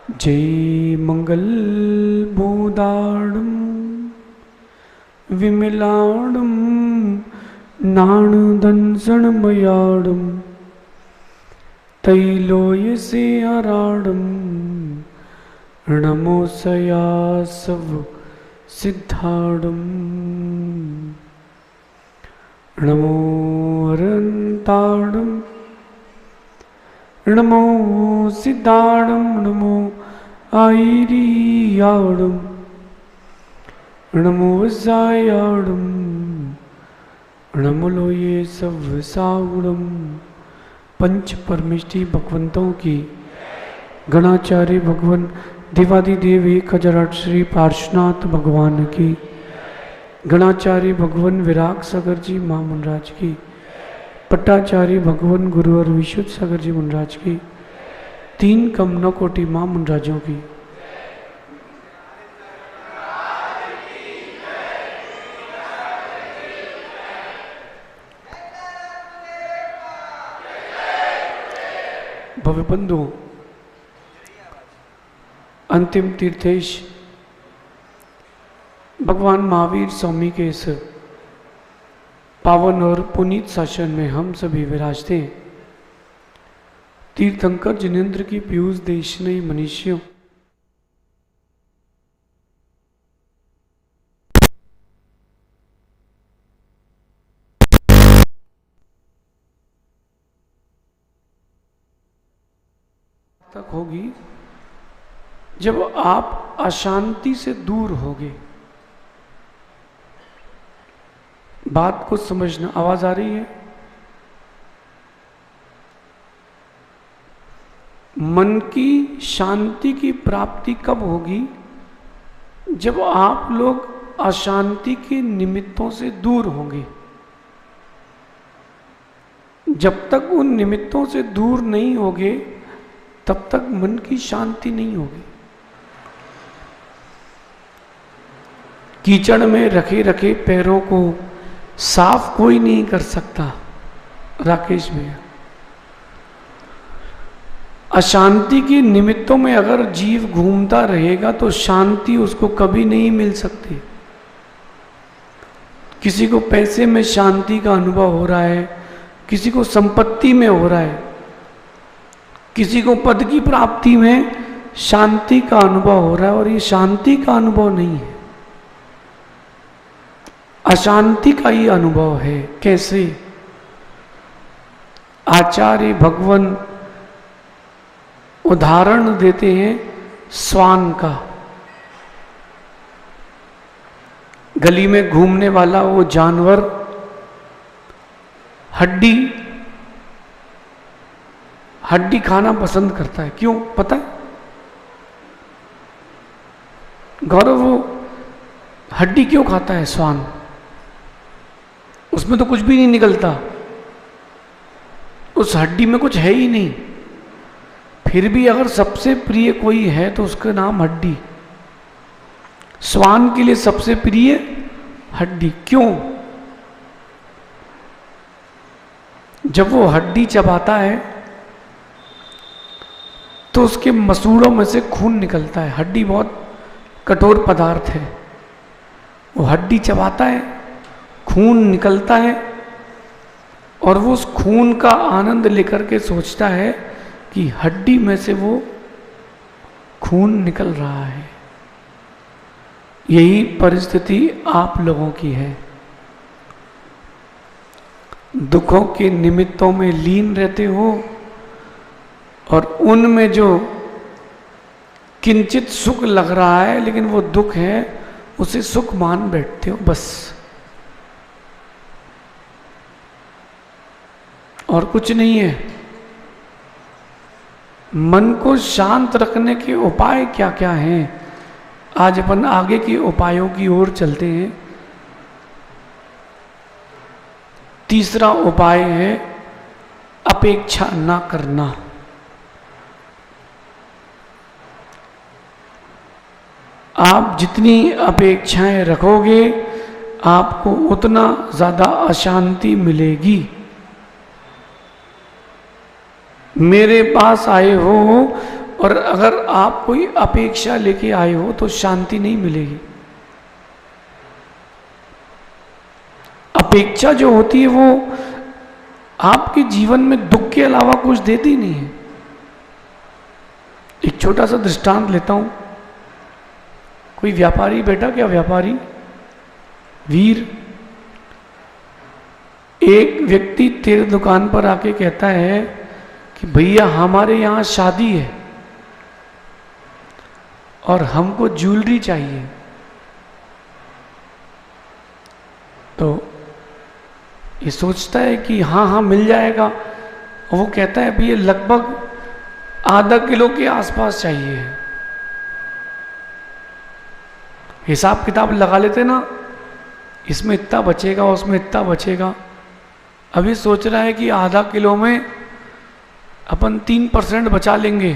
जय मंगल बोदाडम विमलाडम नाणदंसणमयाडम तैलोयसे आराडम नमोसयासव सिद्धाडम नमो अरंताडम नमो सिद्धाडम नमो आईरियाडम नमो वसायाडम नमो लोये सवसाउडम। पंच परमेष्टि भगवंतों की गणाचार्य भगवान देवादिदेव 1008 श्री पार्श्वनाथ भगवान की, गणाचार्य भगवान विराग सागर जी माँ मुनराज की, पट्टाचार्य भगवान गुरु और विशुद्ध सागर जी मुनराज की, 3 कमनों कोटि माँ मुनराजों की। भव्य बंधुओं, अंतिम तीर्थेश भगवान महावीर स्वामी के इस पावन और पुनीत शासन में हम सभी विराजते हैं। तीर्थंकर जिनेन्द्र की पीयूष देशनयी मनीषियों, तक होगी जब आप अशांति से दूर होगे। बात को समझना। आवाज आ रही है? मन की शांति की प्राप्ति कब होगी? जब आप लोग अशांति के निमित्तों से दूर होंगे। जब तक उन निमित्तों से दूर नहीं होगे तब तक मन की शांति नहीं होगी। कीचड़ में रखे रखे पैरों को साफ कोई नहीं कर सकता। राकेश भैया, अशांति के निमित्तों में अगर जीव घूमता रहेगा तो शांति उसको कभी नहीं मिल सकती। किसी को पैसे में शांति का अनुभव हो रहा है, किसी को संपत्ति में हो रहा है, किसी को पद की प्राप्ति में शांति का अनुभव हो रहा है, और ये शांति का अनुभव नहीं है, अशांति का ही अनुभव है। कैसे? आचार्य भगवान उदाहरण देते हैं श्वान का। गली में घूमने वाला वो जानवर हड्डी खाना पसंद करता है। क्यों पता है? गौरव, वो हड्डी क्यों खाता है श्वान? उसमें तो कुछ भी नहीं निकलता, उस हड्डी में कुछ है ही नहीं। फिर भी अगर सबसे प्रिय कोई है तो उसका नाम हड्डी। श्वान के लिए सबसे प्रिय हड्डी। क्यों? जब वो हड्डी चबाता है तो उसके मसूड़ों में से खून निकलता है। हड्डी बहुत कठोर पदार्थ है। वो हड्डी चबाता है, खून निकलता है, और वो उस खून का आनंद लेकर के सोचता है कि हड्डी में से वो खून निकल रहा है। यही परिस्थिति आप लोगों की है। दुखों के निमित्तों में लीन रहते हो और उनमें जो किंचित सुख लग रहा है लेकिन वो दुख है, उसे सुख मान बैठते हो बस, और कुछ नहीं है। मन को शांत रखने के उपाय क्या क्या हैं, आज अपन आगे के उपायों की ओर चलते हैं। तीसरा उपाय है अपेक्षा ना करना। आप जितनी अपेक्षाएं रखोगे आपको उतना ज्यादा अशांति मिलेगी। मेरे पास आए हो और अगर आप कोई अपेक्षा लेके आए हो तो शांति नहीं मिलेगी। अपेक्षा जो होती है वो आपके जीवन में दुख के अलावा कुछ देती नहीं है। एक छोटा सा दृष्टांत लेता हूं। कोई व्यापारी बैठा, क्या व्यापारी वीर, एक व्यक्ति तेरे दुकान पर आके कहता है कि भैया हमारे यहां शादी है और हमको ज्वेलरी चाहिए। तो ये सोचता है कि हाँ हाँ मिल जाएगा, और वो कहता है भैया लगभग आधा किलो के आसपास चाहिए। हिसाब किताब लगा लेते ना, इसमें इतना बचेगा उसमें इतना बचेगा। अभी सोच रहा है कि आधा किलो में अपन 3% बचा लेंगे,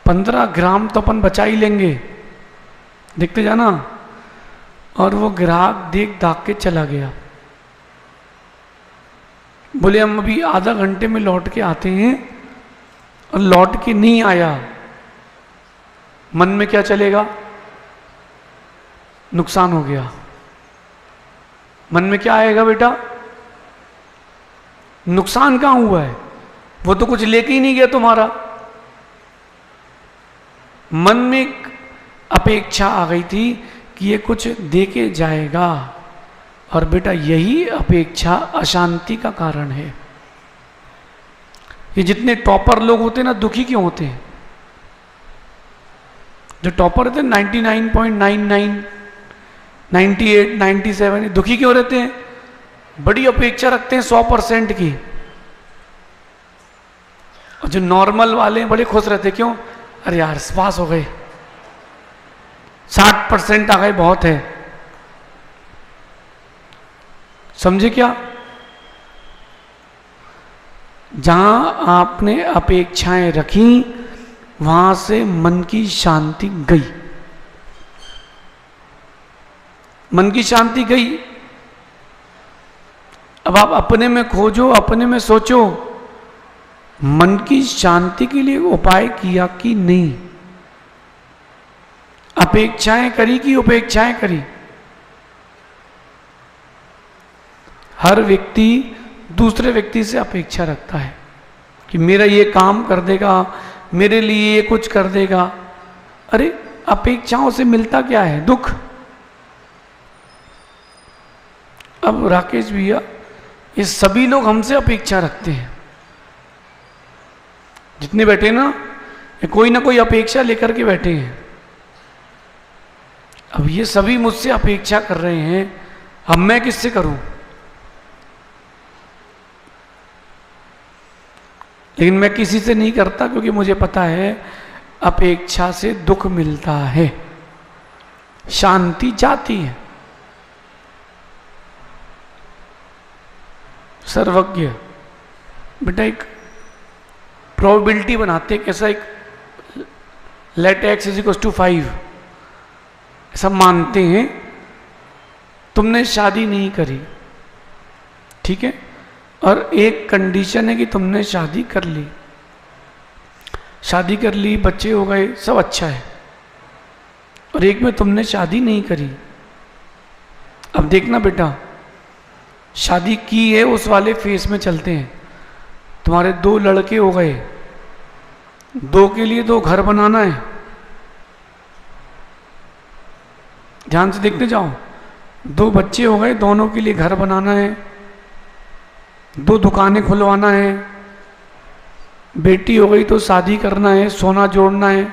15 ग्राम तो अपन बचा ही लेंगे, देखते जाना। और वो ग्राहक देख दाख के चला गया। बोले हम अभी आधा घंटे में लौट के आते हैं, और लौट के नहीं आया। मन में क्या चलेगा? नुकसान हो गया। मन में क्या आएगा बेटा? नुकसान कहां हुआ है? वो तो कुछ लेके ही नहीं गया तुम्हारा। मन में एक अपेक्षा आ गई थी कि ये कुछ दे के जाएगा, और बेटा यही अपेक्षा अशांति का कारण है। ये जितने टॉपर लोग होते हैं ना, दुखी क्यों होते हैं? जो टॉपर होते हैं 99.99, 98, 97, दुखी क्यों रहते हैं? बड़ी अपेक्षा रखते हैं 100% की। और जो नॉर्मल वाले हैं बड़े खुश रहते हैं। क्यों? अरे यार पास हो गए, 60% आ गए, बहुत है। समझे क्या? जहां आपने अपेक्षाएं रखी वहां से मन की शांति गई। मन की शांति गई। अब आप अपने में खोजो, अपने में सोचो, मन की शांति के लिए उपाय किया कि नहीं? अपेक्षाएं करी कि उपेक्षाएं करी? हर व्यक्ति दूसरे व्यक्ति से अपेक्षा रखता है कि मेरा ये काम कर देगा, मेरे लिए ये कुछ कर देगा। अरे अपेक्षाओं से मिलता क्या है? दुख। अब राकेश भैया, ये सभी लोग हमसे अपेक्षा रखते हैं। जितने बैठे ना, ये कोई ना कोई अपेक्षा लेकर के बैठे हैं। अब ये सभी मुझसे अपेक्षा कर रहे हैं, अब मैं किससे करूं? लेकिन मैं किसी से नहीं करता, क्योंकि मुझे पता है अपेक्षा से दुख मिलता है, शांति जाती है। सर्वज्ञ बेटा एक प्रोबेबिलिटी बनाते, कैसा एक लेट x = 5 ऐसा मानते हैं। तुमने शादी नहीं करी, ठीक है, और एक कंडीशन है कि तुमने शादी कर ली। शादी कर ली, बच्चे हो गए, सब अच्छा है, और एक में तुमने शादी नहीं करी। अब देखना बेटा, शादी की है उस वाले फेस में चलते हैं। तुम्हारे 2 लड़के हो गए, 2 के लिए 2 घर बनाना है। ध्यान से देखते जाओ। 2 बच्चे हो गए, दोनों के लिए घर बनाना है, 2 दुकानें खुलवाना है। बेटी हो गई तो शादी करना है, सोना जोड़ना है।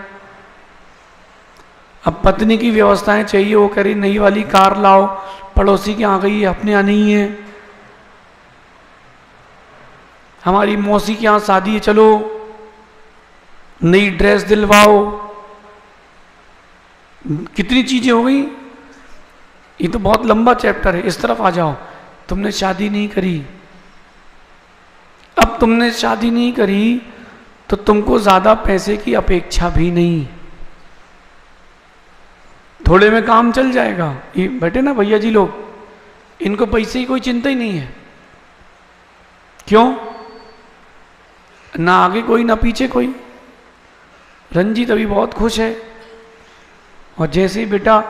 अब पत्नी की व्यवस्थाएं चाहिए, वो कह रही नई वाली कार लाओ, पड़ोसी के आ गई है, अपने यहाँ नहीं है। हमारी मौसी के यहाँ शादी है, चलो नई ड्रेस दिलवाओ। कितनी चीजें हो गई। ये तो बहुत लंबा चैप्टर है, इस तरफ आ जाओ। तुमने शादी नहीं करी। अब तुमने शादी नहीं करी तो तुमको ज्यादा पैसे की अपेक्षा भी नहीं, थोड़े में काम चल जाएगा। ये बैठे ना भैया जी लोग, इनको पैसे की कोई चिंता ही नहीं है। क्यों? ना आगे कोई ना पीछे कोई। रंजीत अभी बहुत खुश है, और जैसे ही बेटा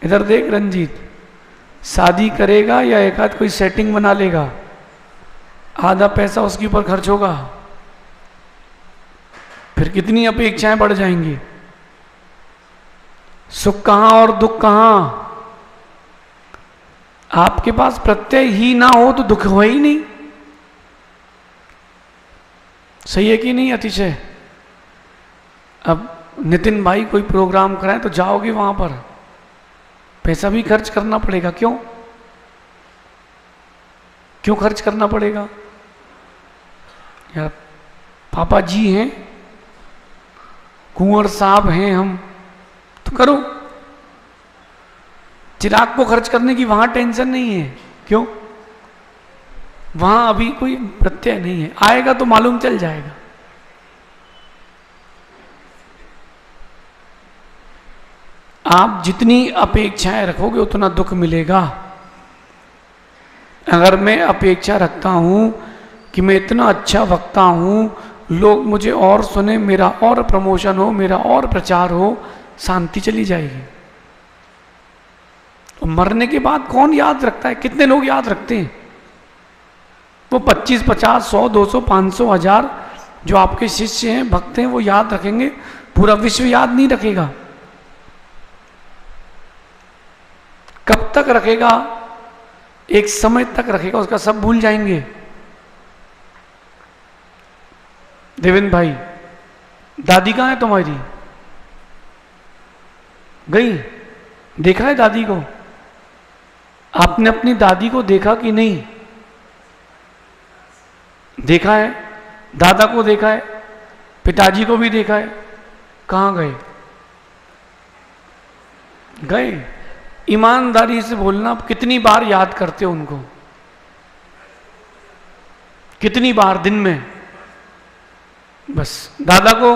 इधर देख रंजीत, शादी करेगा या एक आध कोई सेटिंग बना लेगा, आधा पैसा उसके ऊपर खर्च होगा, फिर कितनी अपेक्षाएं बढ़ जाएंगी। सुख कहां और दुख कहां। आपके पास प्रत्यय ही ना हो तो दुख हो ही नहीं। सही है कि नहीं अतिशय? अब नितिन भाई कोई प्रोग्राम कराए तो जाओगे वहां पर, पैसा भी खर्च करना पड़ेगा। क्यों क्यों खर्च करना पड़ेगा? यार पापा जी हैं, कुंवर साहब हैं हम, तो करो। चिराग को खर्च करने की वहां टेंशन नहीं है। क्यों? वहां अभी कोई प्रत्यय नहीं है, आएगा तो मालूम चल जाएगा। आप जितनी अपेक्षाएं रखोगे उतना दुख मिलेगा। अगर मैं अपेक्षा रखता हूं कि मैं इतना अच्छा वक्ता हूं, लोग मुझे और सुने, मेरा और प्रमोशन हो, मेरा और प्रचार हो, शांति चली जाएगी। और मरने के बाद कौन याद रखता है? कितने लोग याद रखते हैं? वो 25, 50, 100, 200, 500, 1000 जो आपके शिष्य हैं, भक्त हैं, वो याद रखेंगे। पूरा विश्व याद नहीं रखेगा। कब तक रखेगा? एक समय तक रखेगा, उसका सब भूल जाएंगे। देवेंद्र भाई, दादी कहां है तुम्हारी? गई? देखा है दादी को? आपने अपनी दादी को देखा कि नहीं? देखा है। दादा को देखा है, पिताजी को भी देखा है। कहां गए? गए। ईमानदारी से बोलना, आप कितनी बार याद करते हो उनको? कितनी बार दिन में? बस दादा को,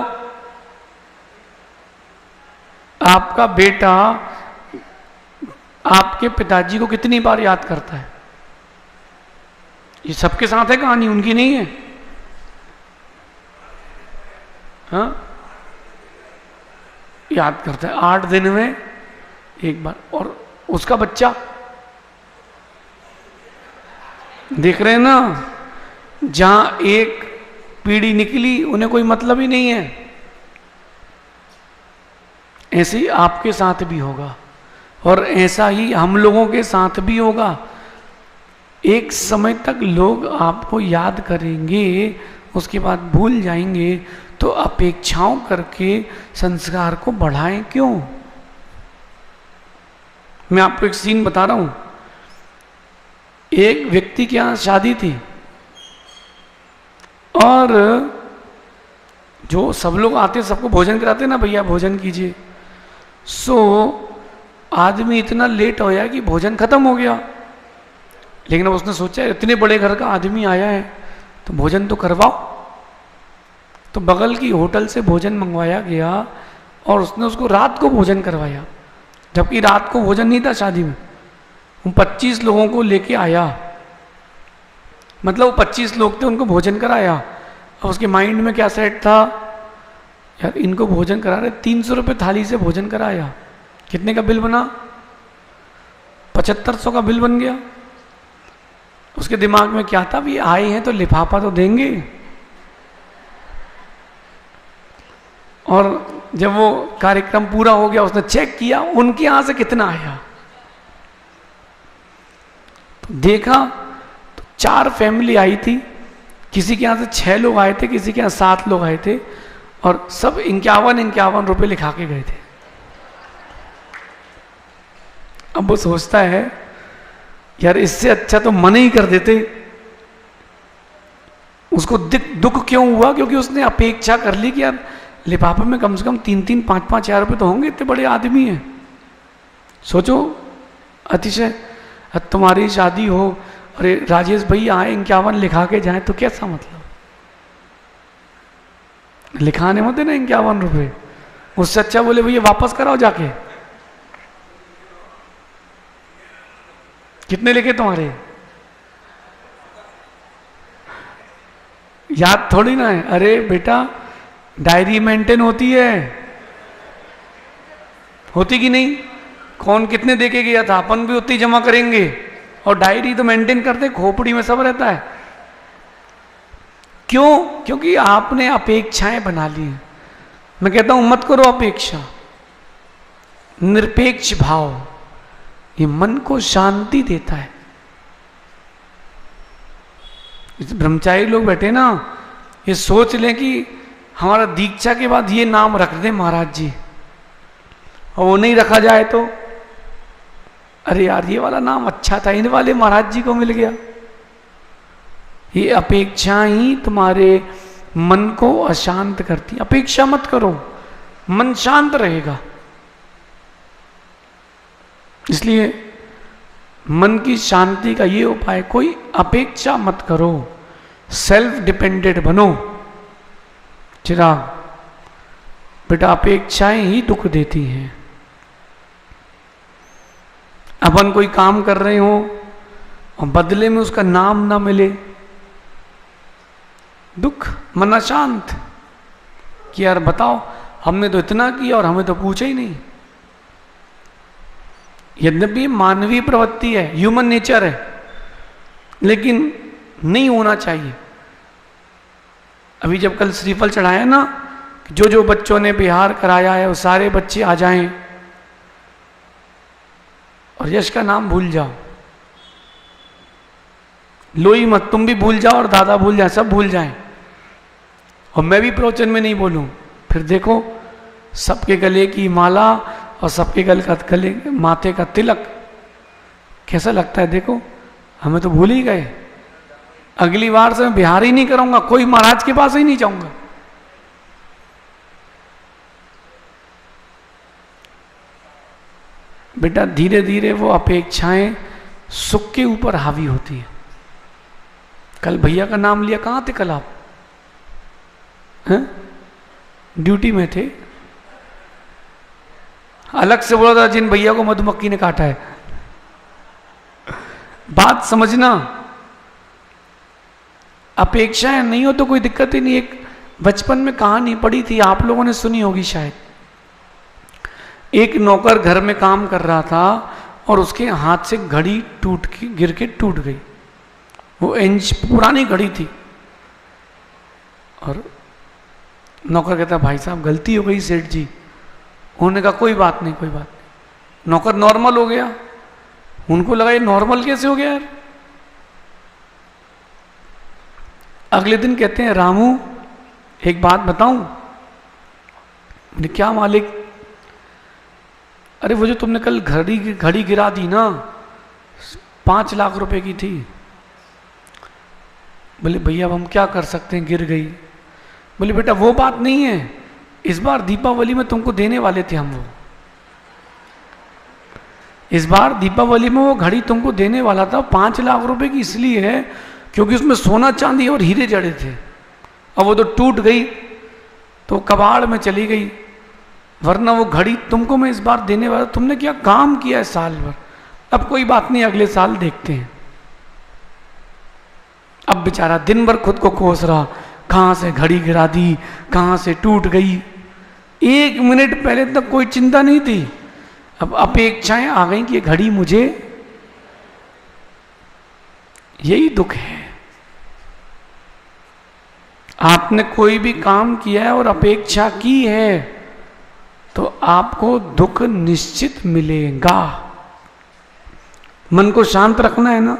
आपका बेटा आपके पिताजी को कितनी बार याद करता है? ये सबके साथ है कहानी, उनकी नहीं है। हाँ, याद करता है 8 दिन में एक बार। और उसका बच्चा, देख रहे हैं ना, जहां एक पीढ़ी निकली उन्हें कोई मतलब ही नहीं है। ऐसे ही आपके साथ भी होगा, और ऐसा ही हम लोगों के साथ भी होगा। एक समय तक लोग आपको याद करेंगे, उसके बाद भूल जाएंगे। तो अपेक्षाओं करके संस्कार को बढ़ाएं क्यों? मैं आपको एक सीन बता रहा हूं। एक व्यक्ति के यहां शादी थी, और जो सब लोग आते, सबको भोजन कराते ना, भैया भोजन कीजिए। सो आदमी इतना लेट होया कि भोजन खत्म हो गया। लेकिन अब उसने सोचा इतने बड़े घर का आदमी आया है तो भोजन तो करवाओ। तो बगल की होटल से भोजन मंगवाया गया, और उसने उसको रात को भोजन करवाया, जबकि रात को भोजन नहीं था शादी में। वो 25 लोगों को लेके आया, मतलब वो 25 लोग थे, उनको भोजन कराया। और उसके माइंड में क्या सेट था? यार इनको भोजन करा रहे, 300 रुपये थाली से भोजन कराया। कितने का बिल बना? 7500 का बिल बन गया। उसके दिमाग में क्या था? भी आए हैं तो लिफाफा तो देंगे। और जब वो कार्यक्रम पूरा हो गया, उसने चेक किया उनके यहां से कितना आया। तो देखा तो 4 फैमिली आई थी। किसी के यहां से 6 लोग आए थे, किसी के यहां 7 लोग आए थे, और सब 51 रुपये लिखा के गए थे। अब वो सोचता है यार इससे अच्छा तो मना ही कर देते। उसको दुख क्यों हुआ? क्योंकि उसने अपेक्षा कर ली कि यार लिफाफे में कम से कम 3-3, 5-5 हजार रुपये तो होंगे, इतने बड़े आदमी हैं। सोचो अतिशय, तुम्हारी शादी हो और राजेश भाई आए 51 लिखा के जाए तो कैसा मतलब? लिखाने मत देना 51 रुपये। उससे अच्छा बोले भैया वापस कराओ जाके। कितने लिखे तुम्हारे? याद थोड़ी ना है। अरे बेटा डायरी मेंटेन होती है, होती कि नहीं? कौन कितने दे के गया था, अपन भी उतनी जमा करेंगे। और डायरी तो मेंटेन करते, खोपड़ी में सब रहता है। क्यों? क्योंकि आपने अपेक्षाएं बना ली हैं। मैं कहता हूं मत करो अपेक्षा, निरपेक्ष भाव ये मन को शांति देता है। इस ब्रह्मचारी लोग बैठे ना, ये सोच लें कि हमारा दीक्षा के बाद ये नाम रख दें महाराज जी, और वो नहीं रखा जाए तो अरे यार ये वाला नाम अच्छा था, इन वाले महाराज जी को मिल गया। ये अपेक्षा ही तुम्हारे मन को अशांत करती। अपेक्षा मत करो, मन शांत रहेगा। इसलिए मन की शांति का ये उपाय, कोई अपेक्षा मत करो, सेल्फ डिपेंडेंट बनो। चिराग बेटा अपेक्षाएं ही दुख देती हैं। अपन कोई काम कर रहे हो और बदले में उसका नाम ना मिले, दुख, मन अशांत कि यार बताओ हमने तो इतना किया और हमें तो पूछा ही नहीं। यद्यपि मानवीय प्रवृत्ति है, ह्यूमन नेचर है, लेकिन नहीं होना चाहिए। अभी जब कल श्रीफल चढ़ाया ना, जो जो बच्चों ने बिहार कराया है वो सारे बच्चे आ जाएं और यश का नाम भूल जाओ, लो ही मत, तुम भी भूल जाओ और दादा भूल जाए, सब भूल जाएं, और मैं भी प्रवचन में नहीं बोलूं। फिर देखो सबके गले की माला और सबके गले माथे का तिलक कैसा लगता है। देखो हमें तो भूल ही गए। अगली बार से मैं बिहार ही नहीं करूंगा, कोई महाराज के पास ही नहीं जाऊंगा। बेटा धीरे धीरे वो अपेक्षाएं सुख के ऊपर हावी होती है। कल भैया का नाम लिया, कहां थे कल आप? हैं? ड्यूटी में थे। अलग से बोला था जिन भैया को मधुमक्खी ने काटा है। बात समझना, अपेक्षाएं नहीं हो तो कोई दिक्कत ही नहीं। एक बचपन में कहानी पढ़ी थी, आप लोगों ने सुनी होगी शायद। एक नौकर घर में काम कर रहा था और उसके हाथ से घड़ी गिर के टूट गई। वो इंच पुरानी घड़ी थी और नौकर कहता भाई साहब गलती हो गई सेठ जी। उन्होंने कहा कोई बात नहीं, कोई बात नहीं। नौकर नॉर्मल हो गया। उनको लगा ये नॉर्मल कैसे हो गया यार। अगले दिन कहते हैं रामू एक बात बताऊं? मैंने क्या मालिक? अरे वो जो तुमने कल घड़ी गिरा दी ना, 5 लाख रुपए की थी। बोले भैया अब हम क्या कर सकते हैं, गिर गई। बोले बेटा वो बात नहीं है, इस बार दीपावली में तुमको देने वाले थे हम। वो इस बार दीपावली में वो घड़ी तुमको देने वाला था, 5 लाख रुपए की इसलिए है क्योंकि उसमें सोना चांदी और हीरे जड़े थे। अब वो तो टूट गई तो कबाड़ में चली गई, वरना वो घड़ी तुमको मैं इस बार देने वाला। तुमने क्या काम किया है साल भर। अब कोई बात नहीं, अगले साल देखते हैं। अब बेचारा दिन भर खुद को कोस रहा, कहां से घड़ी गिरा दी, कहां से टूट गई। 1 मिनट पहले तक कोई चिंता नहीं थी, अब अपेक्षाएं आ गई कि ये घड़ी मुझे। यही दुख है। आपने कोई भी काम किया है और अपेक्षा की है तो आपको दुख निश्चित मिलेगा। मन को शांत रखना है ना,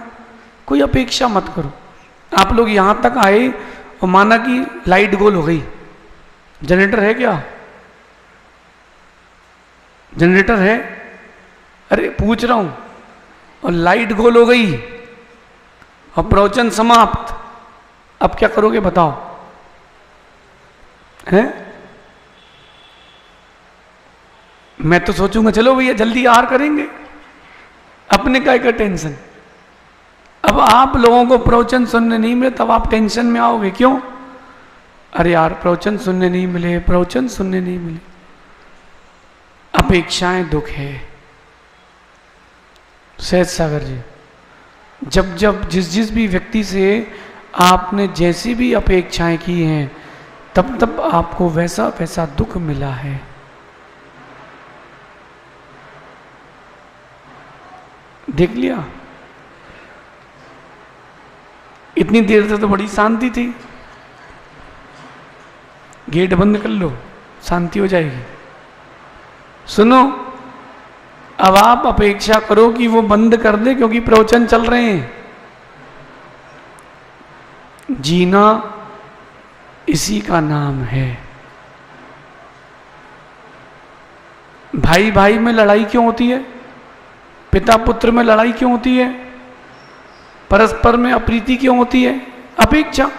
कोई अपेक्षा मत करो। आप लोग यहां तक आए और माना कि लाइट गोल हो गई। जनरेटर है क्या? जनरेटर है? अरे पूछ रहा हूं। और लाइट गोल हो गई और प्रवचन समाप्त, अब क्या करोगे बताओ? हैं? मैं तो सोचूंगा चलो भैया जल्दी आर करेंगे, अपने काय का टेंशन। अब आप लोगों को प्रवचन सुनने नहीं मिले तब आप टेंशन में आओगे। क्यों? अरे यार प्रवचन सुनने नहीं मिले, प्रवचन सुनने नहीं मिले। अपेक्षाएं दुख है। सहज सागर जी, जब जब जिस भी व्यक्ति से आपने जैसी भी अपेक्षाएं की हैं तब तब आपको वैसा वैसा दुख मिला है। देख लिया? इतनी देर से तो बड़ी शांति थी, गेट बंद कर लो, शांति हो जाएगी। सुनो, अब आप अपेक्षा करो कि वो बंद कर दे, क्योंकि प्रवचन चल रहे हैं। जीना इसी का नाम है। भाई भाई में लड़ाई क्यों होती है? पिता पुत्र में लड़ाई क्यों होती है? परस्पर में अप्रीति क्यों होती है? अपेक्षा।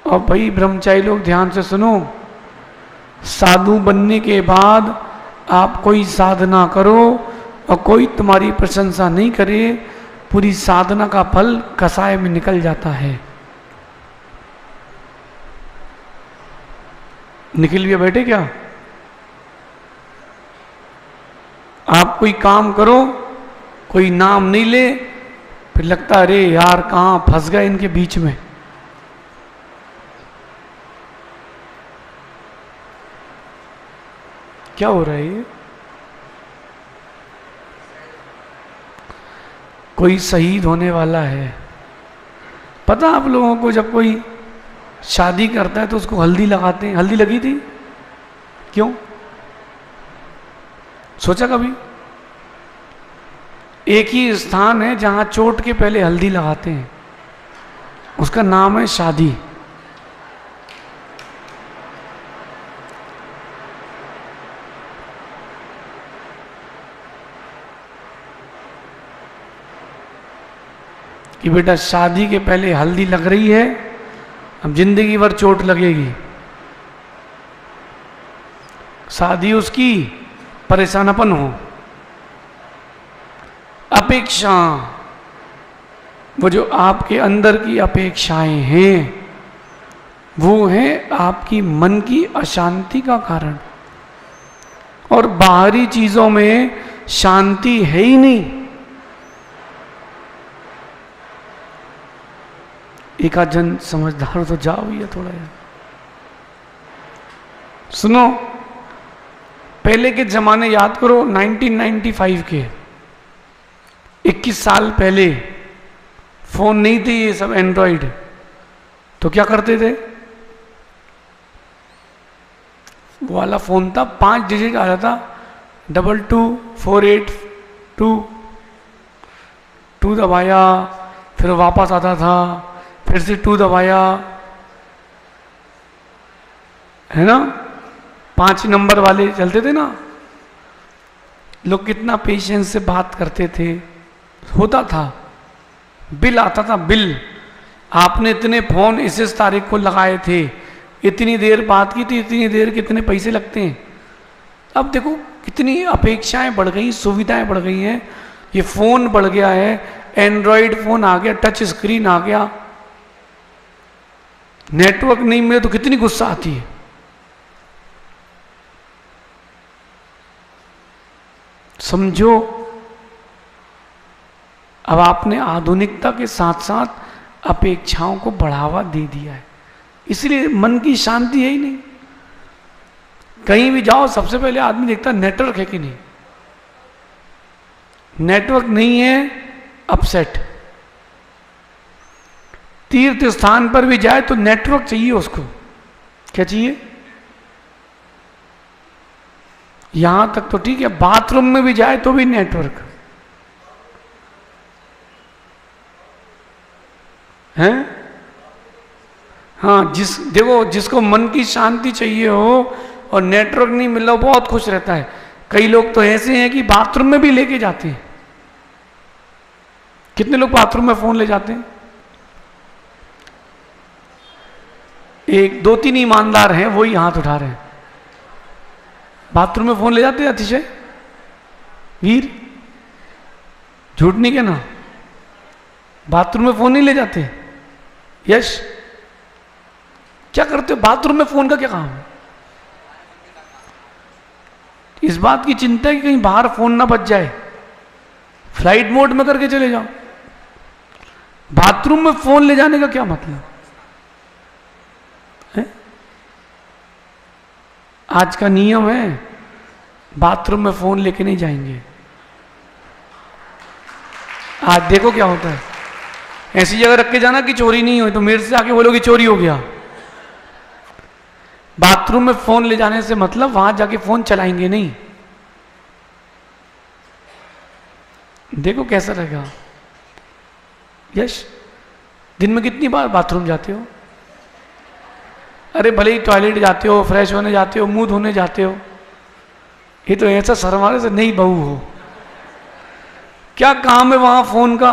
और भाई ब्रह्मचारी लोग ध्यान से सुनो, साधु बनने के बाद आप कोई साधना करो और कोई तुम्हारी प्रशंसा नहीं करे, पूरी साधना का फल कसाय में निकल जाता है। निकल गया बैठे क्या? आप कोई काम करो, कोई नाम नहीं ले, फिर लगता अरे यार कहां फंस गए इनके बीच में। क्या हो रहा है ये? कोई शहीद होने वाला है। पता आप लोगों को, जब कोई शादी करता है तो उसको हल्दी लगाते हैं। हल्दी लगी थी? क्यों? सोचा कभी? एक ही स्थान है जहां चोट के पहले हल्दी लगाते हैं, उसका नाम है शादी। कि बेटा शादी के पहले हल्दी लग रही है, अब जिंदगी भर चोट लगेगी। शादी उसकी, परेशानपन हो। अपेक्षा, वो जो आपके अंदर की अपेक्षाएं हैं, वो है आपकी मन की अशांति का कारण। और बाहरी चीजों में शांति है ही नहीं। एक आध जन समझदार तो जाओ भैया थोड़ा यार। सुनो, पहले के जमाने याद करो, 1995 के 21 साल पहले फोन नहीं थे ये सब एंड्रॉइड, तो क्या करते थे? वो वाला फोन था, 5 डिजिट आ जाता, 222482, 2 दबाया फिर वापस आता था, फिर से 2 दबाया, है ना? 5 नंबर वाले चलते थे ना। लोग कितना पेशेंस से बात करते थे। होता था, बिल आता था, बिल। आपने इतने फोन इस तारीख को लगाए थे, इतनी देर बात की थी, इतनी देर कितने पैसे लगते हैं। अब देखो कितनी अपेक्षाएं बढ़ गई, सुविधाएं बढ़ गई हैं। ये फोन बढ़ गया है, एंड्रॉइड फोन आ गया, टच स्क्रीन आ गया। नेटवर्क नहीं मिले तो कितनी गुस्सा आती है। समझो, अब आपने आधुनिकता के साथ साथ अपेक्षाओं को बढ़ावा दे दिया है, इसलिए मन की शांति है ही नहीं। कहीं भी जाओ सबसे पहले आदमी देखता नेटवर्क है कि नहीं। नेटवर्क नहीं है, अपसेट। तीर्थ स्थान पर भी जाए तो नेटवर्क चाहिए उसको। क्या चाहिए? यहां तक तो ठीक है, बाथरूम में भी जाए तो भी नेटवर्क है। हाँ, देखो जिसको मन की शांति चाहिए हो और नेटवर्क नहीं मिल रहा, बहुत खुश रहता है। कई लोग तो ऐसे हैं कि बाथरूम में भी लेके जाते हैं। कितने लोग बाथरूम में फोन ले जाते हैं? 1 2 3 ईमानदार हैं, वही हाथ उठा रहे हैं। बाथरूम में फोन ले जाते हैं अतिशय वीर, झूठ नहीं कहना। बाथरूम में फोन नहीं ले जाते? यश, क्या करते हो बाथरूम में? फोन का क्या काम है? इस बात की चिंता है कि कहीं बाहर फोन ना बज जाए, फ्लाइट मोड में करके चले जाओ। बाथरूम में फोन ले जाने का क्या मतलब है? आज का नियम है बाथरूम में फोन लेके नहीं जाएंगे। आज देखो क्या होता है, ऐसी जगह रख के जाना कि चोरी नहीं हो, तो मेरे से आके बोलो कि चोरी हो गया। बाथरूम में फोन ले जाने से मतलब वहां जाके फोन चलाएंगे नहीं। देखो कैसा रहेगा। यश, दिन में कितनी बार बाथरूम जाते हो? अरे भले ही टॉयलेट जाते हो, फ्रेश होने जाते हो, मुंह धोने जाते हो, ये तो ऐसा शर्माने से नहीं बहू हो। क्या काम है वहां फोन का?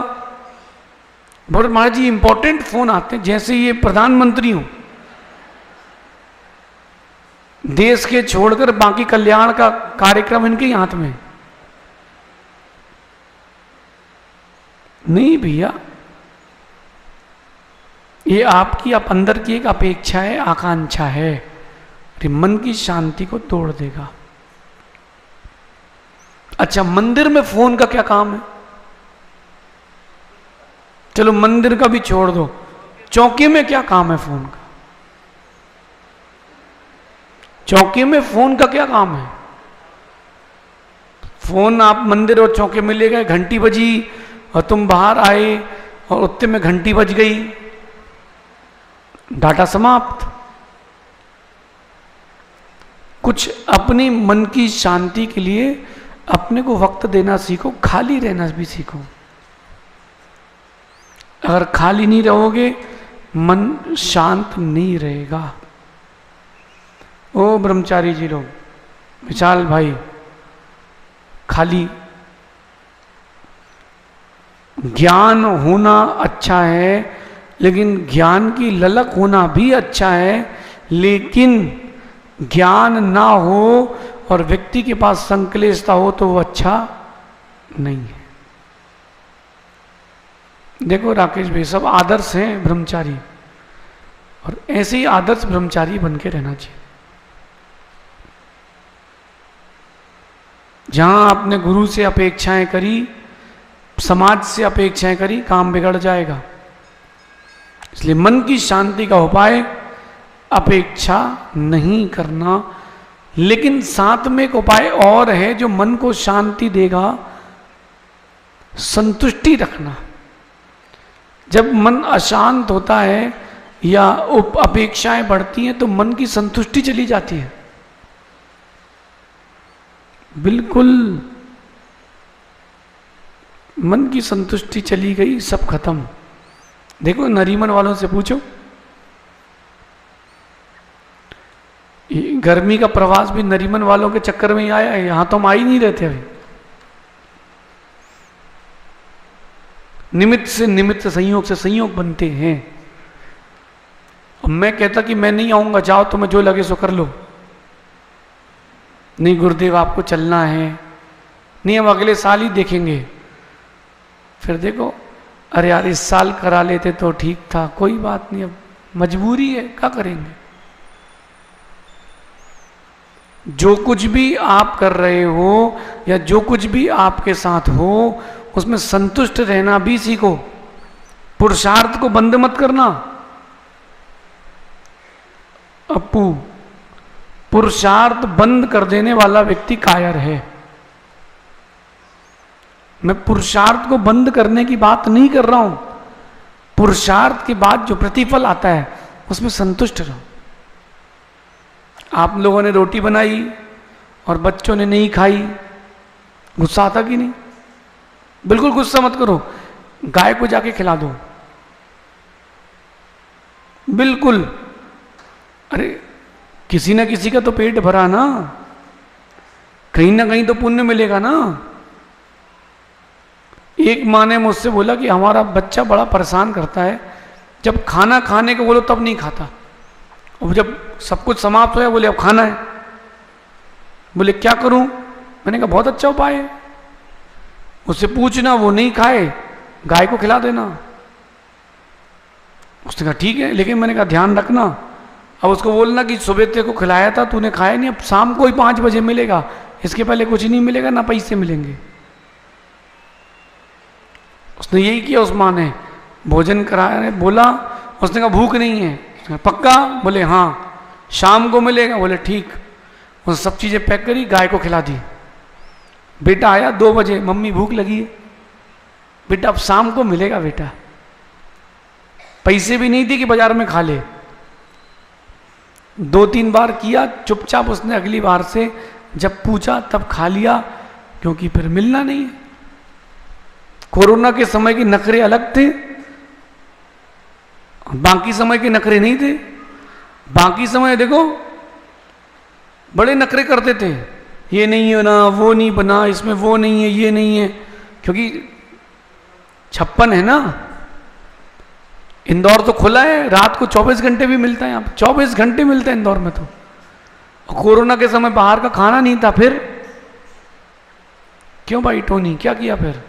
बड़े महाराज जी इंपॉर्टेंट फोन आते हैं, जैसे ये प्रधानमंत्री हो, देश के छोड़कर बाकी कल्याण का कार्यक्रम इनके ही हाथ में नहीं भैया। ये आपकी आप अंदर की एक अपेक्षा है, आकांक्षा है, कि मन की शांति को तोड़ देगा। अच्छा, मंदिर में फोन का क्या काम है? चलो मंदिर का भी छोड़ दो, चौकी में क्या काम है फोन का? चौकी में फोन का क्या काम है? फोन आप मंदिर और चौके में ले गए, घंटी बजी और तुम बाहर आए और उतने में घंटी बज गई, डाटा समाप्त। कुछ अपनी मन की शांति के लिए अपने को वक्त देना सीखो, खाली रहना भी सीखो। अगर खाली नहीं रहोगे मन शांत नहीं रहेगा। ओ ब्रह्मचारी जी लोग, विशाल भाई, खाली ज्ञान होना अच्छा है, लेकिन ज्ञान की ललक होना भी अच्छा है, लेकिन ज्ञान ना हो और व्यक्ति के पास संकलेशता हो तो वो अच्छा नहीं है। देखो राकेश भाई, सब आदर्श हैं ब्रह्मचारी, और ऐसे ही आदर्श ब्रह्मचारी बन के रहना चाहिए। जहां आपने गुरु से अपेक्षाएं करी, समाज से अपेक्षाएं करी, काम बिगड़ जाएगा। इसलिए मन की शांति का उपाय अपेक्षा नहीं करना, लेकिन साथ में एक उपाय और है जो मन को शांति देगा, संतुष्टि रखना। जब मन अशांत होता है या अपेक्षाएं बढ़ती हैं तो मन की संतुष्टि चली जाती है। बिल्कुल मन की संतुष्टि चली गई, सब खत्म। देखो नरीमन वालों से पूछो, गर्मी का प्रवास भी नरीमन वालों के चक्कर में ही आया है, यहां तो हम आ ही नहीं रहते अभी। निमित्त से संयोग से संयोग बनते हैं। अब मैं कहता कि मैं नहीं आऊंगा, जाओ तुम्हें जो लगे सो कर लो। नहीं गुरुदेव आपको चलना है, नहीं हम अगले साल ही देखेंगे। फिर देखो, अरे यार इस साल करा लेते तो ठीक था, कोई बात नहीं, अब मजबूरी है, क्या करेंगे। जो कुछ भी आप कर रहे हो या जो कुछ भी आपके साथ हो, उसमें संतुष्ट रहना भी सीखो। पुरुषार्थ को बंद मत करना। अपू, पुरुषार्थ बंद कर देने वाला व्यक्ति कायर है। मैं पुरुषार्थ को बंद करने की बात नहीं कर रहा हूं, पुरुषार्थ के बाद जो प्रतिफल आता है उसमें संतुष्ट रहो। आप लोगों ने रोटी बनाई और बच्चों ने नहीं खाई, गुस्सा आता कि नहीं? बिल्कुल गुस्सा मत करो, गाय को जाके खिला दो। बिल्कुल, अरे किसी ना किसी का तो पेट भरा ना कहीं तो पुण्य मिलेगा ना। एक माँ ने मुझसे बोला कि हमारा बच्चा बड़ा परेशान करता है, जब खाना खाने को बोलो तब नहीं खाता, और जब सब कुछ समाप्त हो जाए बोले अब खाना है। बोले क्या करूं? मैंने कहा बहुत अच्छा उपाय है, उससे पूछना, वो नहीं खाए गाय को खिला देना। उसने कहा ठीक है, लेकिन मैंने कहा ध्यान रखना, अब उसको बोलना कि सुबह तेरे को खिलाया था तूने खाया नहीं, अब शाम को ही 5 बजे मिलेगा, इसके पहले कुछ नहीं मिलेगा, ना पैसे मिलेंगे। उसने यही किया उस माँ ने, भोजन कराने बोला, उसने कहा भूख नहीं है। पक्का? बोले हाँ। शाम को मिलेगा? बोले ठीक। उसने सब चीज़ें पैक करी, गाय को खिला दी। बेटा आया 2 बजे, मम्मी भूख लगी है। बेटा अब शाम को मिलेगा बेटा। पैसे भी नहीं थे कि बाजार में खा ले। 2-3 बार किया, चुपचाप उसने अगली बार से जब पूछा तब खा लिया, क्योंकि फिर मिलना नहीं है। कोरोना के समय के नखरे अलग थे, बाकी समय के नखरे नहीं थे। बाकी समय देखो बड़े नखरे करते थे, ये नहीं है ना, वो नहीं बना, इसमें वो नहीं है, ये नहीं है, क्योंकि 56 है ना। इंदौर तो खुला है, रात को 24 घंटे भी मिलता है, यहाँ पे 24 घंटे मिलता है इंदौर में तो। कोरोना के समय बाहर का खाना नहीं था, फिर क्यों भाई टोनी, क्या किया फिर?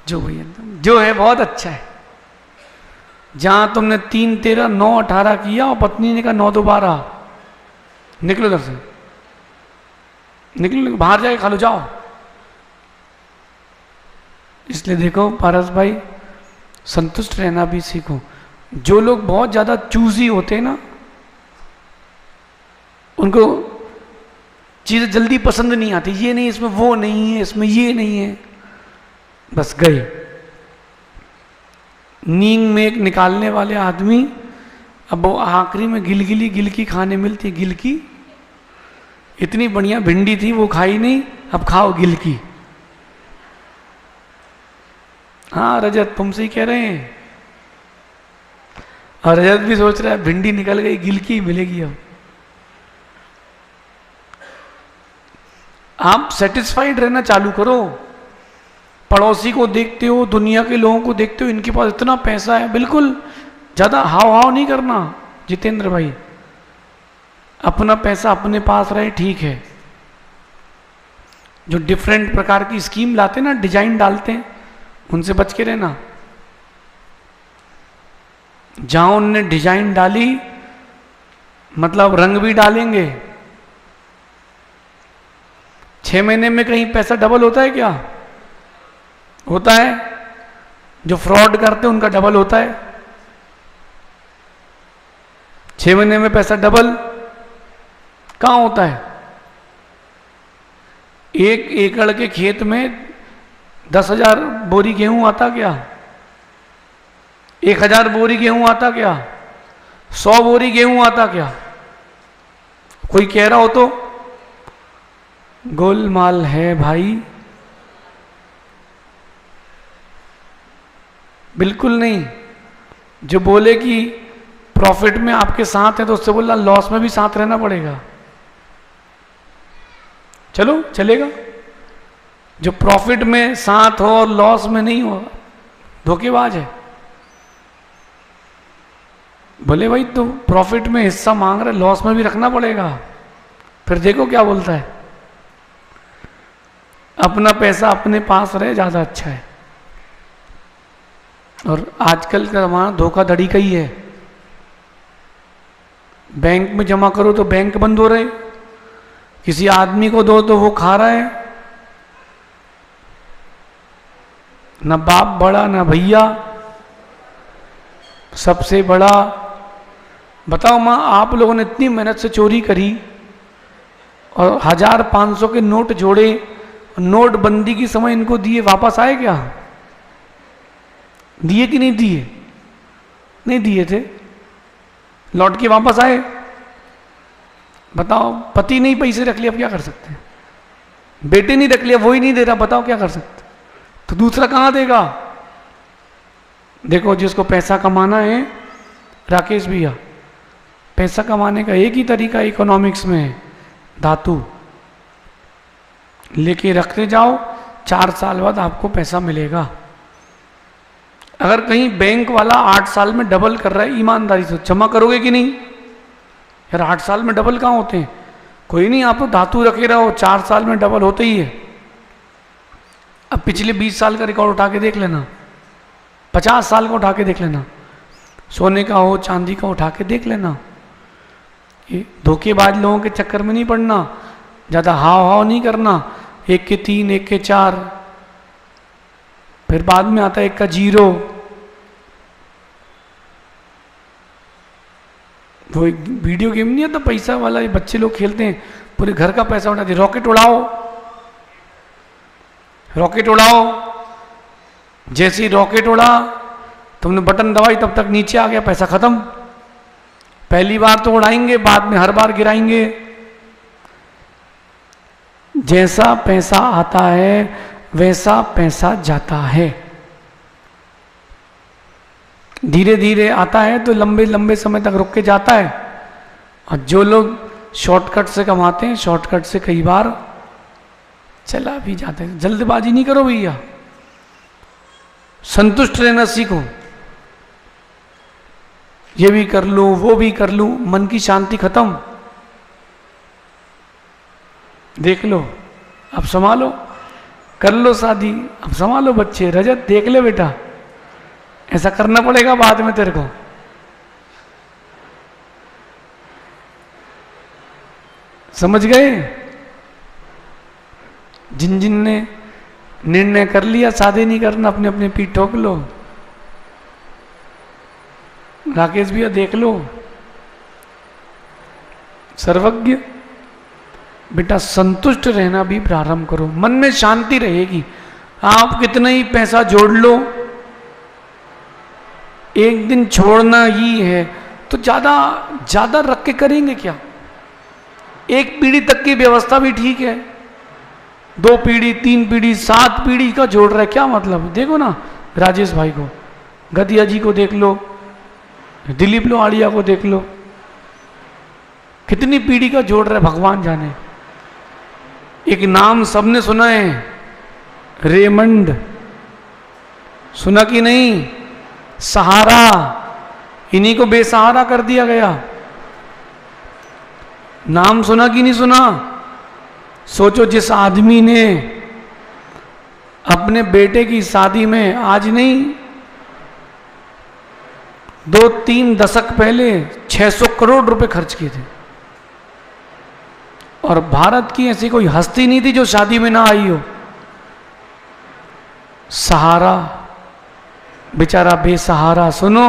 जो भैया जो है बहुत अच्छा है। जहां तुमने 3, 13, 9, 18 किया और पत्नी ने कहा 9, 2, 12, निकलो उधर से, निकलो, बाहर जाके खा लो, जाओ। इसलिए देखो पारस भाई, संतुष्ट रहना भी सीखो। जो लोग बहुत ज्यादा चूजी होते हैं ना, उनको चीजें जल्दी पसंद नहीं आती। ये नहीं, इसमें वो नहीं है, इसमें ये नहीं है, बस गए। नींद में एक निकालने वाले आदमी, अब वो आखिरी में गिलगिली गिलकी खाने मिलती है। गिलकी इतनी बढ़िया भिंडी थी, वो खाई नहीं, अब खाओ गिलकी। हाँ रजत, तुमसे ही कह रहे हैं। और रजत भी सोच रहा है भिंडी निकल गई, गिलकी मिलेगी अब। आप सेटिस्फाइड रहना चालू करो। पड़ोसी को देखते हो, दुनिया के लोगों को देखते हो, इनके पास इतना पैसा है, बिल्कुल ज्यादा हाव हाव नहीं करना जितेंद्र भाई। अपना पैसा अपने पास रहे, ठीक है। जो डिफरेंट प्रकार की स्कीम लाते ना, डिजाइन डालते हैं, उनसे बच के रहना। जहां उनने डिजाइन डाली, मतलब रंग भी डालेंगे। 6 महीने में कहीं पैसा डबल होता है क्या? होता है? जो फ्रॉड करते हैं उनका डबल होता है। 6 महीने में पैसा डबल कहां होता है? 1 एकड़ के खेत में 10,000 बोरी गेहूं आता क्या? 1,000 बोरी गेहूं आता क्या? 100 बोरी गेहूं आता क्या? कोई कह रहा हो तो गोलमाल है भाई। बिल्कुल नहीं। जो बोले कि प्रॉफिट में आपके साथ है, तो उससे बोलना लॉस में भी साथ रहना पड़ेगा। चलो चलेगा। जो प्रॉफिट में साथ हो और लॉस में नहीं हो, धोखेबाज है। बोले भाई तो प्रॉफिट में हिस्सा मांग रहे, लॉस में भी रखना पड़ेगा। फिर देखो क्या बोलता है। अपना पैसा अपने पास रहे, ज्यादा अच्छा है। और आजकल का जमाना धोखाधड़ी का ही है। बैंक में जमा करो तो बैंक बंद हो रहे, किसी आदमी को दो तो वो खा रहा है। न बाप बड़ा न भैया, सबसे बड़ा। बताओ माँ, आप लोगों ने इतनी मेहनत से चोरी करी और 1000-500 के नोट जोड़े, नोटबंदी की समय इनको दिए, वापस आए क्या? दिए कि नहीं दिए? नहीं दिए थे, लौट के वापस आए। बताओ, पति नहीं पैसे रख लिया, अब क्या कर सकते हैं? बेटे नहीं रख लिया, वो ही नहीं दे रहा, बताओ क्या कर सकते? तो दूसरा कहां देगा? देखो, जिसको पैसा कमाना है, राकेश भैया, पैसा कमाने का एक ही तरीका इकोनॉमिक्स में है, धातु लेके रखते जाओ, 4 साल बाद आपको पैसा मिलेगा। अगर कहीं बैंक वाला 8 साल में डबल कर रहा है, ईमानदारी से जमा करोगे कि नहीं? यार 8 साल में डबल कहाँ होते हैं? कोई नहीं, आप तो धातु रखे रहो, 4 साल में डबल होते ही है। अब पिछले 20 साल का रिकॉर्ड उठा के देख लेना, 50 साल का उठा के देख लेना, सोने का हो चांदी का उठा के देख लेना। ये धोखेबाज लोगों के चक्कर में नहीं पड़ना, ज़्यादा हाव हाव नहीं करना। 1 के 3, 1 के 4, फिर बाद में आता है 1 का 0। वो एक वीडियो गेम नहीं आता पैसा वाला, ये बच्चे लोग खेलते हैं, पूरे घर का पैसा उड़ाते, रॉकेट उड़ाओ, रॉकेट उड़ाओ। जैसे ही रॉकेट उड़ा, तुमने बटन दबाई, तब तक नीचे आ गया, पैसा खत्म। पहली बार तो उड़ाएंगे, बाद में हर बार गिराएंगे। जैसा पैसा आता है वैसा पैसा जाता है। धीरे धीरे आता है तो लंबे लंबे समय तक रुक के जाता है, और जो लोग शॉर्टकट से कमाते हैं, शॉर्टकट से कई बार चला भी जाते हैं। जल्दबाजी नहीं करो भैया, संतुष्ट रहना सीखो। ये भी कर लूं, वो भी कर लूं, मन की शांति खत्म। देख लो, अब संभालो, कर लो शादी, अब संभालो बच्चे। रजत देख ले बेटा, ऐसा करना पड़ेगा बाद में तेरे को। समझ गए? जिन जिन ने निर्णय कर लिया शादी नहीं करना, अपने अपने पीठ ठोक लो। राकेश भैया देख लो, सर्वज्ञ बेटा संतुष्ट रहना भी प्रारंभ करो, मन में शांति रहेगी। आप कितना ही पैसा जोड़ लो, एक दिन छोड़ना ही है, तो ज्यादा ज्यादा रख के करेंगे क्या? एक पीढ़ी तक की व्यवस्था भी ठीक है, 2 पीढ़ी 3 पीढ़ी 7 पीढ़ी का जोड़ रहा है, क्या मतलब? देखो ना राजेश भाई को, गदिया जी को देख लो, दिलीप लोहाड़िया को देख लो, कितनी पीढ़ी का जोड़ रहा है भगवान जाने। एक नाम सबने सुना है, रेमंड, सुना कि नहीं? सहारा, इन्हीं को बेसहारा कर दिया गया। नाम सुना कि नहीं सुना? सोचो, जिस आदमी ने अपने बेटे की शादी में, आज नहीं 2-3 दशक पहले 600 करोड़ रुपए खर्च किए थे, और भारत की ऐसी कोई हस्ती नहीं थी जो शादी में ना आई हो। सहारा, बेचारा बेसहारा। सुनो,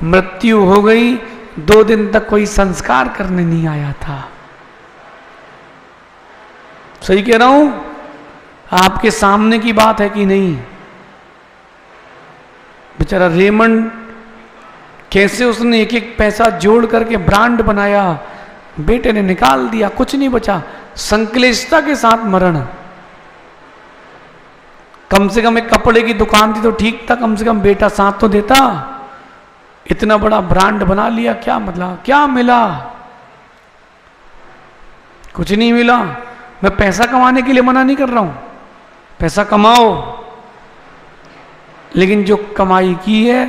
मृत्यु हो गई, 2 दिन तक कोई संस्कार करने नहीं आया था। सही कह रहा हूं? आपके सामने की बात है कि नहीं? बेचारा रेमंड, कैसे उसने एक एक पैसा जोड़ करके ब्रांड बनाया, बेटे ने निकाल दिया, कुछ नहीं बचा। संक्लिष्टता के साथ मरण। कम से कम एक कपड़े की दुकान थी तो ठीक था, कम से कम बेटा साथ तो देता। इतना बड़ा ब्रांड बना लिया, क्या मतलब? क्या मिला? कुछ नहीं मिला। मैं पैसा कमाने के लिए मना नहीं कर रहा हूं, पैसा कमाओ, लेकिन जो कमाई की है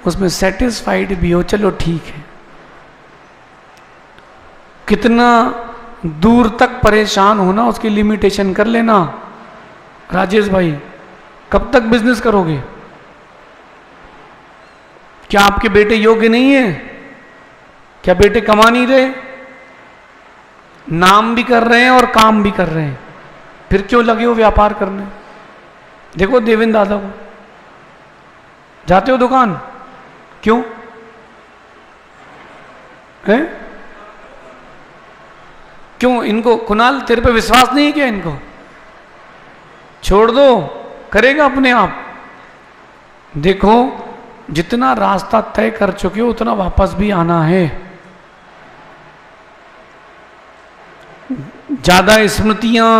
उसमें सेटिस्फाइड भी हो। चलो ठीक है, कितना दूर तक परेशान होना उसकी लिमिटेशन कर लेना। राजेश भाई, कब तक बिजनेस करोगे? क्या आपके बेटे योग्य नहीं है? क्या बेटे कमा नहीं रहे? नाम भी कर रहे हैं और काम भी कर रहे हैं, फिर क्यों लगे हो व्यापार करने? देखो देवेंद्र दादा को, जाते हो दुकान, क्यों है? क्यों? इनको, कुणाल तेरे पे विश्वास नहीं है क्या? इनको छोड़ दो, करेगा अपने आप। देखो, जितना रास्ता तय कर चुके हो उतना वापस भी आना है। ज्यादा स्मृतियां,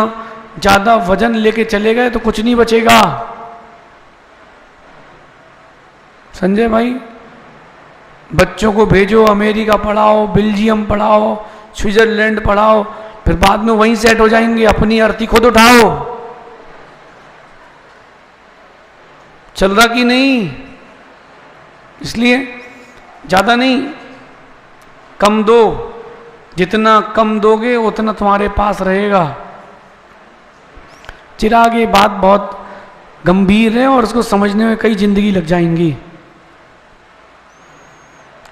ज्यादा वजन लेके चले गए तो कुछ नहीं बचेगा। संजय भाई, बच्चों को भेजो अमेरिका पढ़ाओ, बेल्जियम पढ़ाओ, स्विट्जरलैंड पढ़ाओ, फिर बाद में वहीं सेट हो जाएंगे। अपनी अर्थी खुद उठाओ। चल रहा कि नहीं? इसलिए ज्यादा नहीं, कम दो। जितना कम दोगे उतना तुम्हारे पास रहेगा। चिराग, ये बात बहुत गंभीर है और उसको समझने में कई जिंदगी लग जाएंगी।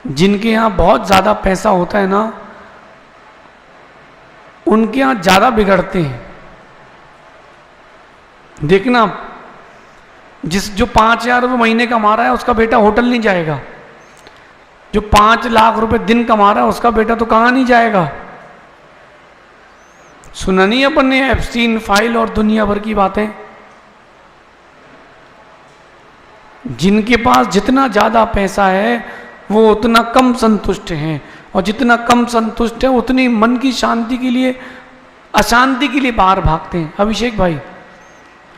जिनके यहाँ बहुत ज्यादा पैसा होता है ना, उनके यहाँ ज्यादा बिगड़ते हैं। देखना, जो 5,000 रुपये महीने कमा रहा है उसका बेटा होटल नहीं जाएगा, जो 5 लाख रुपए दिन कमा रहा है उसका बेटा तो कहाँ नहीं जाएगा। सुना नहीं अपन ने एप्स्टीन फाइल और दुनिया भर की बातें। जिनके पास जितना ज्यादा पैसा है वो उतना कम संतुष्ट हैं, और जितना कम संतुष्ट है उतनी मन की शांति के लिए, अशांति के लिए बाहर भागते हैं। अभिषेक भाई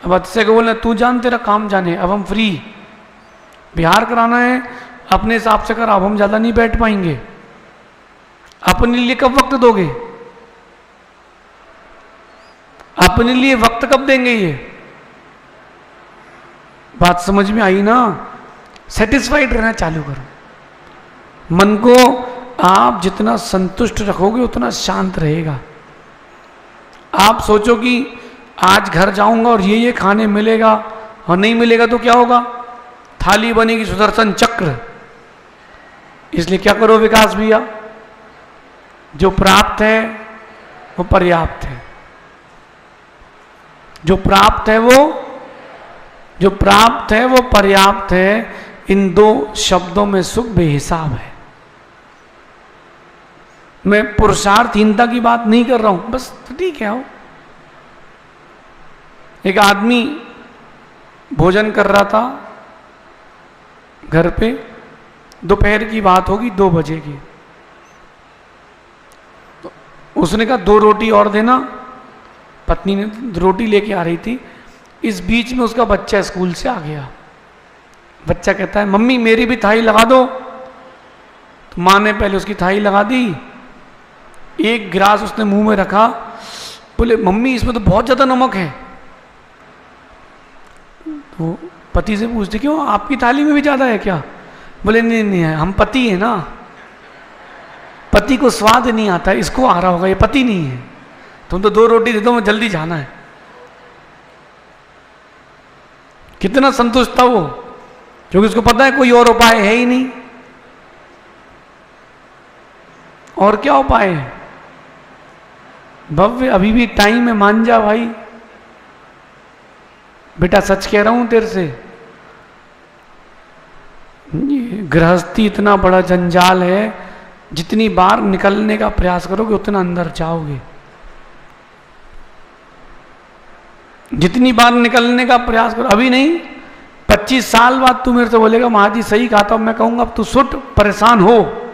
अब अच्छे को बोले तू जान तेरा काम जाने, अब हम फ्री, बिहार कराना है अपने हिसाब से कर, अब हम ज्यादा नहीं बैठ पाएंगे। अपने लिए कब वक्त दोगे, अपने लिए वक्त कब देंगे, ये बात समझ में आई ना। सेटिस्फाइड रहना चालू करो। मन को आप जितना संतुष्ट रखोगे उतना शांत रहेगा। आप सोचो कि आज घर जाऊंगा और ये खाने मिलेगा, और नहीं मिलेगा तो क्या होगा, थाली बनेगी सुदर्शन चक्र। इसलिए क्या करो विकास भैया, जो प्राप्त है वो पर्याप्त है, जो प्राप्त है वो पर्याप्त है। इन 2 शब्दों में सुख बेहिसाब है। मैं पुरुषार्थहीनता की बात नहीं कर रहा हूं, बस ठीक है। आओ, एक आदमी भोजन कर रहा था घर पे, दोपहर की बात होगी 2 बजे की, तो उसने कहा 2 रोटी और देना। पत्नी ने रोटी लेके आ रही थी, इस बीच में उसका बच्चा स्कूल से आ गया। बच्चा कहता है मम्मी मेरी भी थाली लगा दो। तो माँ ने पहले उसकी थाली लगा दी, एक गिलास उसने मुंह में रखा, बोले मम्मी इसमें तो बहुत ज्यादा नमक है। तो पति से पूछते क्यों, आपकी थाली में भी ज्यादा है क्या? बोले नहीं नहीं है, हम पति है ना, पति को स्वाद नहीं आता, इसको आ रहा होगा, ये पति नहीं है। तुम तो 2 रोटी दे दो, मैं जल्दी जाना है। कितना संतुष्ट था वो, क्योंकि उसको पता है कोई और उपाय है ही नहीं। और क्या उपाय है भव्य, अभी भी टाइम है, मान जा भाई। बेटा सच कह रहा हूं तेरे से, गृहस्थी इतना बड़ा जंजाल है, जितनी बार निकलने का प्रयास करोगे उतना अंदर जाओगे। जितनी बार निकलने का प्रयास करो, अभी नहीं 25 साल बाद तू मेरे से बोलेगा महाजी सही कहा था, मैं कहूंगा अब तू सुट, परेशान हो,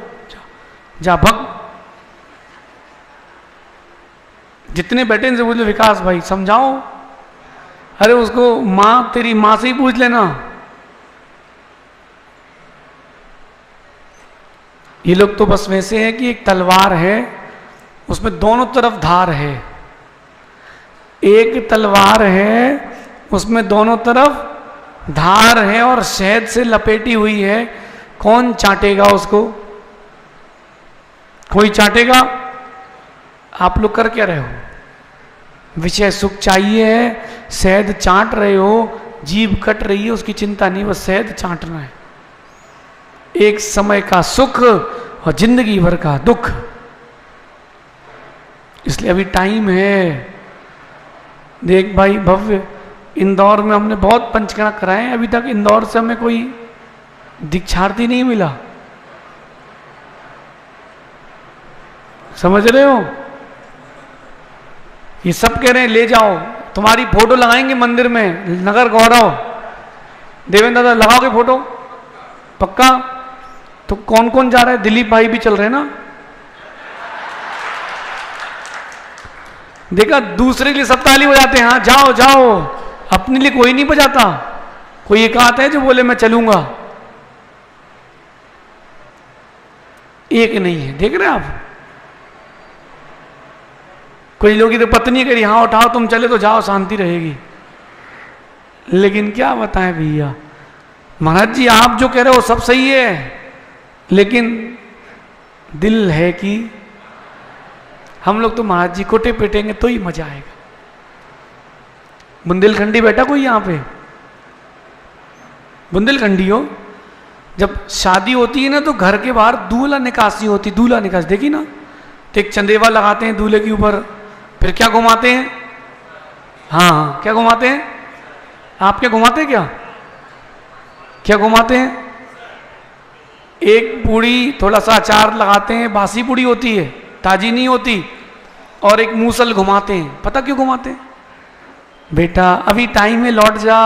जा भग। जितने बैठे इनसे बोले विकास भाई समझाओ, अरे उसको मां, तेरी मां से ही पूछ लेना। ये लोग तो बस वैसे हैं कि एक तलवार है, उसमें दोनों तरफ धार है। एक तलवार है, उसमें दोनों तरफ धार है और शहद से लपेटी हुई है। कौन चाटेगा उसको? कोई चाटेगा? आप लोग कर क्या रहे हो? विषय सुख चाहिए है, शहद चाट रहे हो, जीभ कट रही है, उसकी चिंता नहीं, बस शहद चाटना है। एक समय का सुख और जिंदगी भर का दुख। इसलिए अभी टाइम है। देख भाई भव्य, इंदौर में हमने बहुत पंचकर्म कराए, अभी तक इंदौर से हमें कोई दीक्षार्थी नहीं मिला। समझ रहे हो? ये सब कह रहे हैं ले जाओ, तुम्हारी फोटो लगाएंगे मंदिर में, नगर गौरव। देवेंद्र दादा लगाओगे फोटो? पक्का? तो कौन कौन जा रहा है? दिलीप भाई भी चल रहे हैं ना? देखा, दूसरे के लिए सब ताली बजाते हैं, हाँ जाओ जाओ, अपने लिए कोई नहीं बजाता। कोई एक आता है जो बोले मैं चलूंगा, एक नहीं है। देख रहे हैं आप? कोई लोग तो पत्नी करी, हाँ उठाओ तुम चले तो जाओ, शांति रहेगी। लेकिन क्या बताएं भैया, महाराज जी आप जो कह रहे हो सब सही है, लेकिन दिल है कि हम लोग तो महाराज जी कोटे पेटेंगे तो ही मजा आएगा। बुंदेलखंडी बैठा कोई यहाँ पे? बुंदेलखंडी हो? जब शादी होती है ना तो घर के बाहर दूल्हा निकासी होती, दूल्हा निकासी देखी ना? तो एक चंदेवा लगाते हैं दूल्हे के ऊपर, फिर क्या घुमाते हैं? हाँ क्या घुमाते हैं? आप क्या घुमाते हैं क्या? क्या घुमाते हैं? एक पूड़ी थोड़ा सा अचार लगाते हैं, बासी पूड़ी होती है, ताजी नहीं होती, और एक मूसल घुमाते हैं। पता क्यों घुमाते हैं? बेटा अभी टाइम है, लौट जा,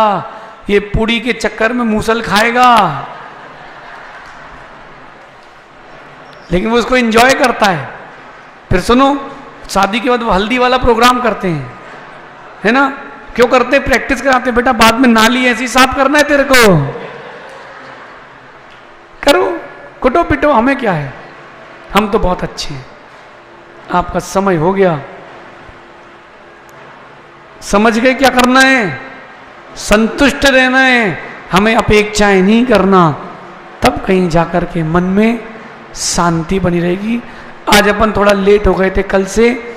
ये पूड़ी के चक्कर में मूसल खाएगा। लेकिन वो उसको एंजॉय करता है। फिर सुनो, शादी के बाद वो हल्दी वाला प्रोग्राम करते हैं, है ना? क्यों करते हैं? प्रैक्टिस कराते हैं, बेटा बाद में नाली ऐसी साफ करना है तेरे को, करो, कुटो पिटो, हमें क्या है, हम तो बहुत अच्छे हैं। आपका समय हो गया, समझ गए क्या करना है? संतुष्ट रहना है, हमें अपेक्षाएं नहीं करना, तब कहीं जाकर के मन में शांति बनी रहेगी। आज अपन थोड़ा लेट हो गए थे कल से,